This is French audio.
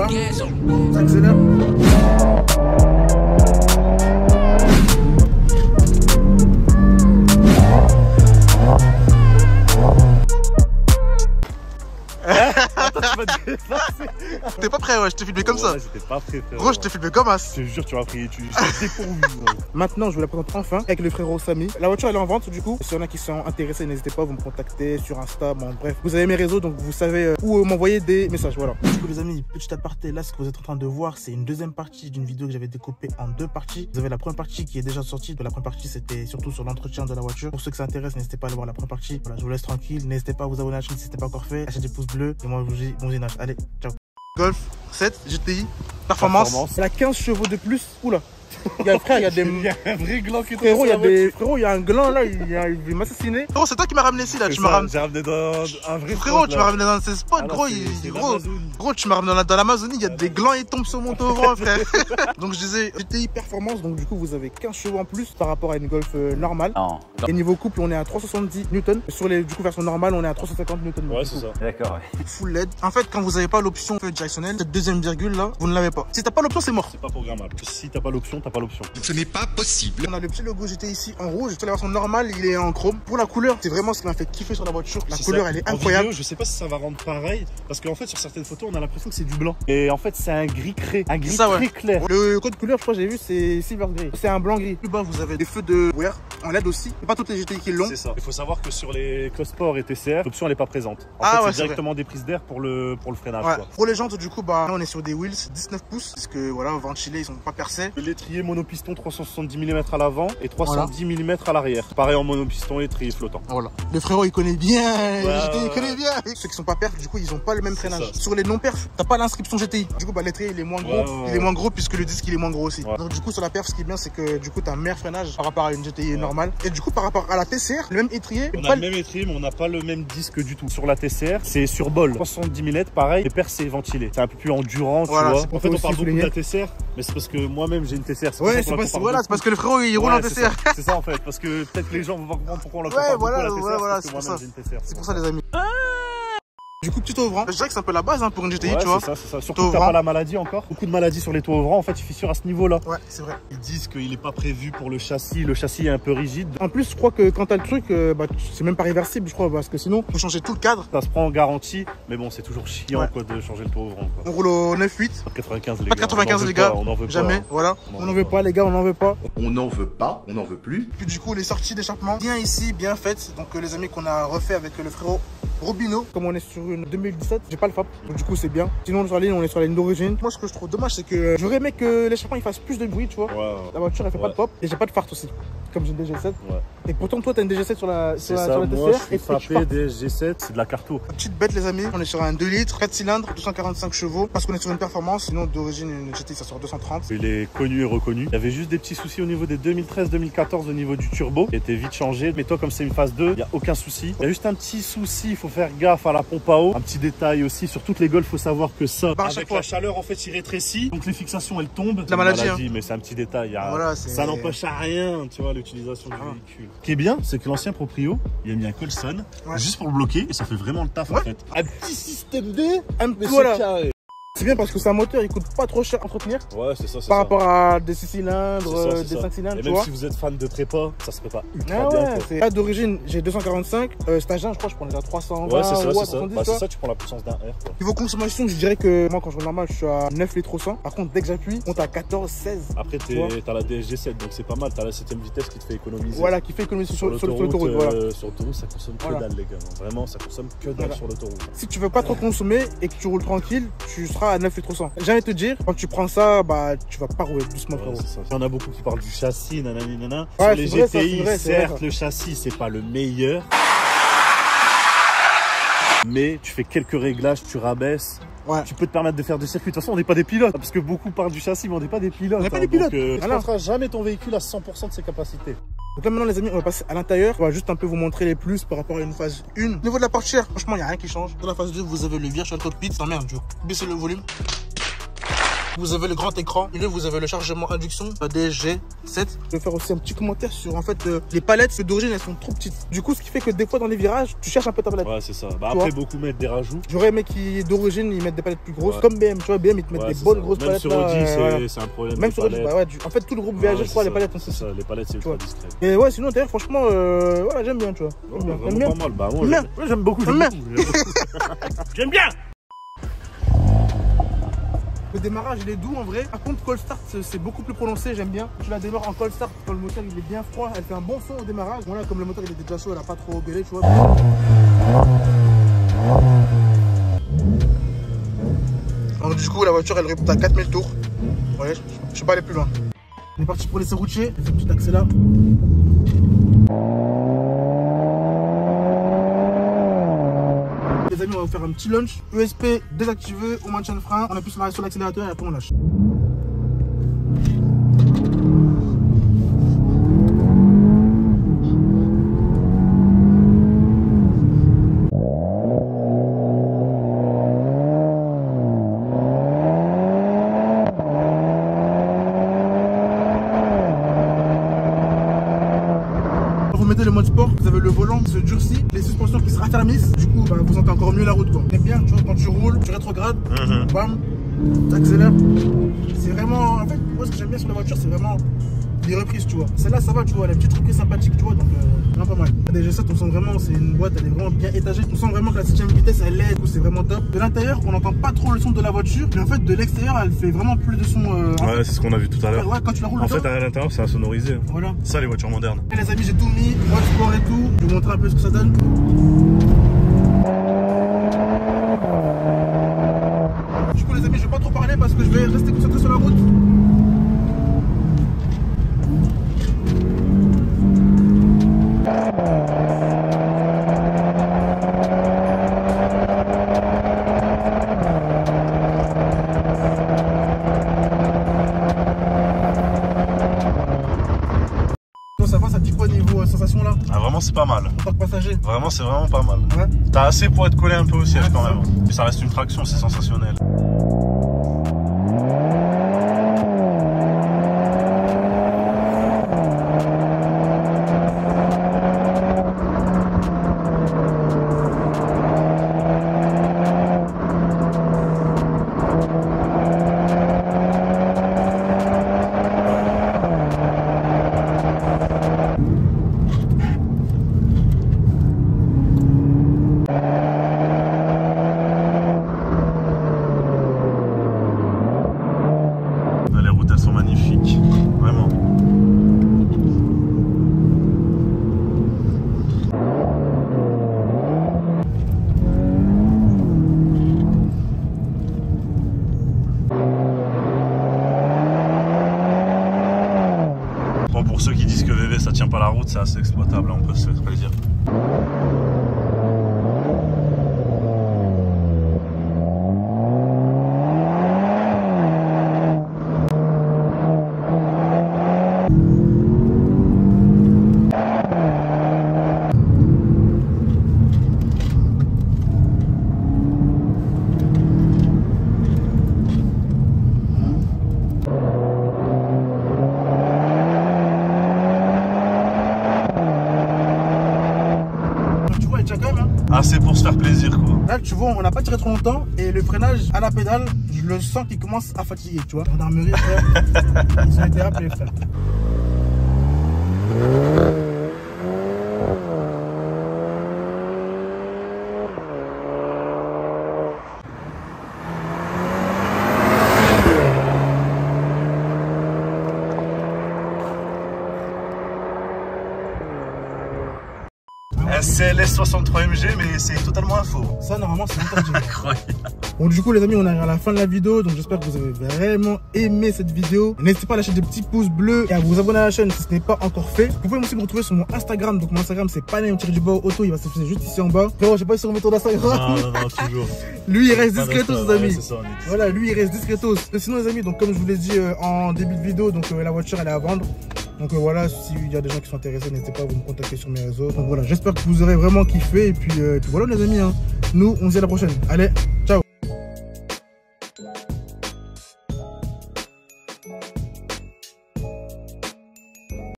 Accélère. T'es pas prêt, ouais, je t'ai filmé comme ça. J'étais pas prêt, frérot. Gros, je t'ai filmé comme as. Je te jure, tu m'as pris, tu dépourvu. Maintenant, je vous la présente enfin avec le frérot Samy. La voiture, elle est en vente du coup. S'il y en a qui sont intéressés, n'hésitez pas à vous me contacter sur Insta. Bon, bref, vous avez mes réseaux, donc vous savez où m'envoyer des messages. Voilà. Du coup, les amis, petit aparté, là, ce que vous êtes en train de voir, c'est une deuxième partie d'une vidéo que j'avais découpée en deux parties. Vous avez la première partie qui est déjà sortie. De la première partie, c'était surtout sur l'entretien de la voiture. Pour ceux que ça intéresse, n'hésitez pas à aller voir la première partie. Voilà, je vous laisse tranquille. N'hésitez pas à vous abonner à la chaîne si ce n'est pas encore fait. Lâchez des pouces bleus. Et moi, je vous dis bon visionnage. Allez, ciao. Golf 7 GTI performance. Elle a 15 chevaux de plus. Oula. Il y a, frère, il y a des. Il y a un vrai gland qui est Frérot, il y a des. Frérot, il y a un gland là, il veut m'assassiner. Frérot, c'est toi qui m'as ramené ici là. Tu m'as ramené. J'ai ramené dans un vrai. Frérot, tu m'as ramené dans ces spots, gros. Gros, tu m'as ramené dans l'Amazonie. Il y a des glands, ils tombent sur mon taureau, frère. Donc je disais GTI performance. Donc du coup, vous avez 15 chevaux en plus par rapport à une Golf normale. Non. Et niveau couple, on est à 370 Newton. Sur les du coup version normale, on est à 350 Newton. Ouais, c'est ça. D'accord, ouais. Full LED. En fait, quand vous n'avez pas l'option directionnelle, cette deuxième virgule là, vous ne l'avez pas. Si t'as pas l'option, c'est mort. C'est pas programmable. Si t'as pas l'option, t'as pas l'option. Ce n'est pas possible. On a le petit logo GTI ici en rouge. Sur la version normale, il est en chrome. Pour la couleur, c'est vraiment ce qui m'a fait kiffer sur la voiture. La couleur, elle est incroyable. En vidéo, je sais pas si ça va rendre pareil, parce qu'en fait, sur certaines photos, on a l'impression que c'est du blanc. Et en fait, c'est un gris crée, un gris très clair. Le code couleur, je crois, j'ai vu, c'est silver gris. C'est un blanc gris. Plus bas, vous avez des feux de wear en LED aussi. Et pas toutes les GTI qui l'ont. C'est ça. Il faut savoir que sur les Clos Sport et TCR, l'option elle est pas présente. En fait, c'est directement des prises d'air pour le freinage. Ouais. Quoi. Pour les jantes, du coup, bah, là, on est sur des wheels 19 pouces. Parce que voilà, ventilés, ils sont pas percés. L'étrier monopiston 370 mm à l'avant et 310 mm à l'arrière. Pareil en monopiston, étrier flottant. Voilà. Le frérot, il connaît bien. GTI, il connaît bien. Ceux qui sont pas perfs, du coup, ils ont pas le même freinage. Sur les non perfs, t'as pas l'inscription GTI. Du coup, bah, l'étrier, il est moins gros. Il est moins gros puisque le disque, il est moins gros aussi. Donc, du coup, sur la perf, ce qui est bien, c'est que du coup, t'as un meilleur freinage par rapport à une GTI normale. Et du coup, par rapport à la TCR, le même étrier. On a le même étrier, mais on n'a pas le même disque du tout. Sur la TCR, c'est sur bol. 370 mm, pareil. Les perfs, c'est ventilé. C'est un peu plus endurant, tu vois. En fait, on parle beaucoup de la TCR, mais c'est parce que moi-même, j'ai une TCR. Ouais, c'est parce que le frérot, il roule en TCR. C'est ça, en fait. Parce que peut-être que les gens vont comprendre pourquoi on la compare beaucoup à la TCR. Voilà, c'est pour ça. C'est pour ça, les amis. Du coup, petit ouvrant, je dirais que c'est un peu la base pour une GTI, tu vois. C'est ça. Surtout que t'as pas la maladie encore. Beaucoup de maladies sur les toits ouvrants, en fait, ils fissurent à ce niveau-là. Ouais, c'est vrai. Ils disent qu'il est pas prévu pour le châssis. Le châssis est un peu rigide. En plus, je crois que quand t'as le truc, bah, c'est même pas réversible, je crois, parce que sinon, faut changer tout le cadre. Ça se prend en garantie, mais bon, c'est toujours chiant quoi, de changer le toit ouvrant. Quoi. On roule au 9.8. Pas de 95, les gars. Pas de 95, les gars. On en veut pas. Jamais, voilà. On n'en veut pas, les gars, on n'en veut pas. On n'en veut pas, on n'en veut plus. Puis du coup, les sorties d'échappement, bien ici, bien faites. Donc, les amis qu'on a refait avec le frérot Robino. Comme on est sur une 2017, j'ai pas le FAP. Donc du coup, c'est bien. Sinon, sur la ligne, on est sur la ligne d'origine. Moi, ce que je trouve dommage, c'est que j'aurais aimé que l'échappement il fasse plus de bruit, tu vois. La voiture, elle fait pas de pop. Et j'ai pas de fart aussi. Comme j'ai une DG7. Et pourtant, toi, t'as une DG7 sur la TCR. Moi, je suis frappé des G7, c'est de la carto. Petite bête, les amis. On est sur un 2 litres, 4 cylindres, 245 chevaux. Parce qu'on est sur une performance. Sinon, d'origine, une GTI, ça sort 230. Il est connu et reconnu. Il y avait juste des petits soucis au niveau des 2013-2014 au niveau du turbo, qui était vite changé. Mais toi, comme c'est une phase 2, il n'y a aucun souci. Il y a juste un petit souci, il faut faire gaffe à la pompe à eau. Un petit détail aussi, sur toutes les Golf, il faut savoir que ça, avec la chaleur, en fait, il rétrécit. Donc les fixations, elles tombent. La maladie, mais c'est un petit détail. Voilà, ça n'empêche à rien, tu vois, l'utilisation du véhicule. Ce qui est bien, c'est que l'ancien proprio, il a mis un Colson juste pour le bloquer et ça fait vraiment le taf en fait. Un petit système D, un petit carré. C'est bien parce que c'est un moteur, il coûte pas trop cher à entretenir. Ouais, c'est ça. Par rapport à des 6 cylindres, des 5 cylindres. Et même si vous êtes fan de prépa, ça se prépare ultra bien. Là d'origine, j'ai 245. Stage 1, je crois, je prends déjà 320. Ouais, c'est ça. C'est ça, tu prends la puissance d'un R. Niveau consommation, je dirais que moi, quand je roule normal, je suis à 9 litres au 100. Par contre, dès que j'appuie, on est à 14, 16. Après, t'as la DSG7, donc c'est pas mal. T'as la 7ème vitesse qui te fait économiser. Voilà, qui fait économiser sur l'autoroute. Sur l'autoroute, ça consomme que dalle, les gars. Vraiment, ça consomme que dalle sur l'autoroute. Si tu veux pas trop consommer et que tu roules tranquille, tu seras à 9 litres au 100. J'ai envie de te dire, quand tu prends ça, bah tu vas pas rouler doucement, frérot. Il y en a beaucoup qui parlent du châssis, nanana. Sur les GTI, certes, le châssis, c'est pas le meilleur. Mais tu fais quelques réglages, tu rabaisses. Tu peux te permettre de faire du circuit. De toute façon, on n'est pas des pilotes. Parce que beaucoup parlent du châssis, mais on n'est pas des pilotes. On n'est pas des pilotes. Tu ne passeras jamais ton véhicule à 100% de ses capacités. Donc là maintenant les amis, on va passer à l'intérieur. On va juste un peu vous montrer les plus par rapport à une phase 1. Au niveau de la portière, franchement, il n'y a rien qui change. Dans la phase 2, vous avez le virtual cockpit. Non merde, je vais baisser le volume. vous avez le grand écran. Milieu, vous avez le chargement induction DSG 7. Je vais faire aussi un petit commentaire sur en fait les palettes d'origine, elles sont trop petites. Du coup, ce qui fait que des fois dans les virages, tu cherches un peu ta palette. Ouais, c'est ça. Bah, après, beaucoup mettent des rajouts. J'aurais aimé qu'ils d'origine ils mettent des palettes plus grosses, comme BM. Tu vois, BM ils te mettent des bonnes grosses palettes. Même sur Audi, c'est un problème. Même sur Audi, bah ouais. En fait, tout le groupe VAG, je crois, les palettes. C'est ça, les palettes, c'est ultra discret. Et ouais, sinon d'ailleurs, franchement, voilà, j'aime bien, tu vois. J'aime bien. Pas mal. Bah, moi, j'aime beaucoup. J'aime bien. Le démarrage il est doux en vrai. Par contre, cold start c'est beaucoup plus prononcé, j'aime bien. Tu la démarres en cold start quand le moteur il est bien froid, elle fait un bon son au démarrage. Voilà, comme le moteur il était déjà chaud, elle a pas trop gueulé, tu vois. Alors du coup la voiture elle répond à 4000 tours. Ouais, je vais pas aller plus loin. On est parti pour l'essai routier, on fait un petit accès là. Les amis, on va faire un petit launch. ESP désactivé, on maintient le frein, on appuie sur l'accélérateur et après on lâche. Vous mettez le mode sport, vous avez le volant qui se durcit, les suspensions qui se raffermissent, du coup bah, vous sentez encore mieux la route quoi. J'aime bien, tu vois, quand tu roules, tu rétrogrades, bam, tu accélères. C'est vraiment, en fait, moi ce que j'aime bien sur la voiture, c'est vraiment les reprises, tu vois. Celle-là ça va, tu vois, elle a une petite reprise sympathique, tu vois, donc vraiment pas mal. La DG7, on sent vraiment, c'est une boîte, elle est vraiment bien étagée. On sent vraiment que la 7ème vitesse, elle est, c'est vraiment top. De l'intérieur, on n'entend pas trop le son de la voiture, mais en fait, de l'extérieur, elle fait vraiment plus de son. Ouais, c'est ce qu'on a vu tout à l'heure. Ouais, quand tu la roules. En fait, à l'intérieur, c'est insonorisé. Voilà. Ça, les voitures modernes. Et les amis, j'ai tout mis, mode sport et tout. Je vais vous montrer un peu ce que ça donne. Du coup, les amis, je vais pas trop parler parce que je vais rester concentré sur la route. Ça va, ça dit quoi niveau sensation là? Ah, vraiment, c'est pas mal. En tant que passager? Vraiment, c'est vraiment pas mal. Ouais. T'as assez pour être collé un peu au siège quand même. Mais ça reste une traction, c'est sensationnel. Les routes, elles sont magnifiques. Vraiment. Bon, pour ceux qui disent que VV ça tient pas la route, c'est assez exploitable, on peut se faire plaisir. Assez pour se faire plaisir quoi. Là tu vois on n'a pas tiré trop longtemps et le freinage à la pédale je le sens qu'il commence à fatiguer tu vois. Gendarmerie frère, ils ont été appelés frère. CLS 63 MG mais c'est totalement un faux. Ça normalement c'est interdit. Incroyable. Bon du coup les amis on arrive à la fin de la vidéo, donc j'espère que vous avez vraiment aimé cette vidéo. N'hésitez pas à lâcher des petits pouces bleus et à vous abonner à la chaîne si ce n'est pas encore fait. Vous pouvez aussi me retrouver sur mon Instagram, donc mon Instagram c'est panem-auto, il va s'afficher juste ici en bas. Frérot je sais pas si on met ton Instagram. Non, toujours. Lui il reste discretos les amis. Ouais, ça, voilà, lui il reste discretos. Sinon les amis, donc comme je vous l'ai dit en début de vidéo, donc la voiture elle est à vendre. Donc voilà, s'il y a des gens qui sont intéressés, n'hésitez pas à vous me contacter sur mes réseaux. Donc voilà, j'espère que vous aurez vraiment kiffé. Et puis voilà les amis, hein. Nous on se dit à la prochaine. Allez, ciao.